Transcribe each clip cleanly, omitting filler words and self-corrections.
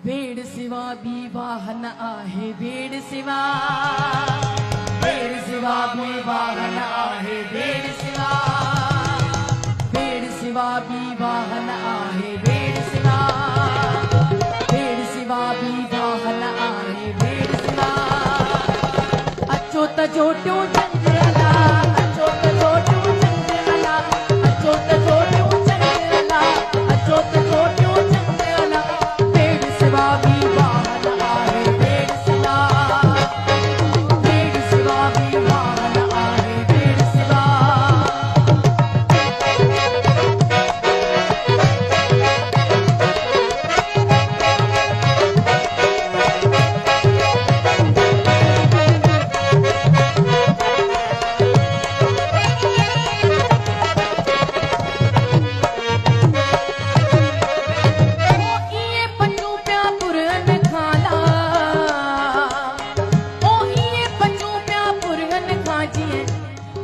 भेड़ सिवा विवाह न आहे, भेड़ सिवा, भेड़ सिवा विवाह न आहे, भेड़ सिवा, भेड़ सिवा विवाह न आहे, भेड़ सिवा, भेड़ सिवा विवाह न आहे, भेड़ सिवा। अचो त जोटियूं चंद्रला, अचो त जोटियूं चंद्रला, अचो त जोटियूं चंद्रला, अचो त जोटियूं चंद्रला। भेड़ सिवा विवाह न आहे, भेड़ सिवा, भेड़ सिवा विवाह न आहे, भेड़ सिवा।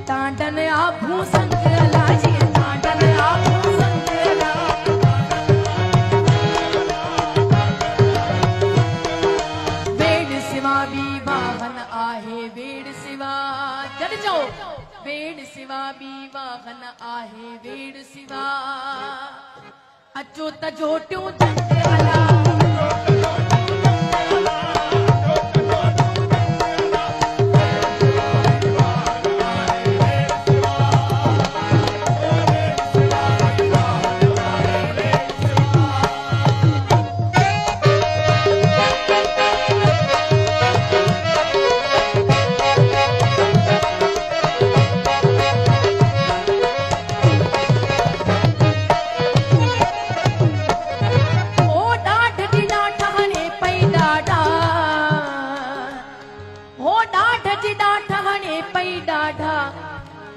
तांडन आभू संगला जी, तांडन आभू संगला। भेड़ सिवा विवाह न आहे, भेड़ सिवा, चढ़ जाओ। भेड़ सिवा विवाह न आहे, भेड़ सिवा। अचो त जोटियूं चंडला,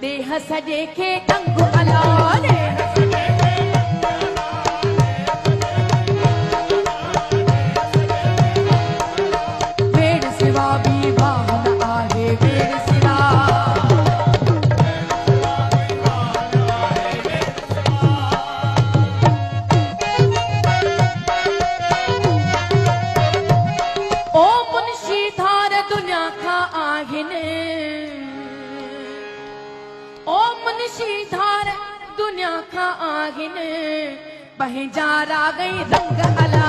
देह सजे के कंगु अला, देह सजे के भेड़ सिवा विवाह न आहे, भेड़ सिवा। ओ मुंशी धार दुनिया का आहिने, ओ मुंशी धार दुनिया का आगिन, बहे जा रा गई रंग अला।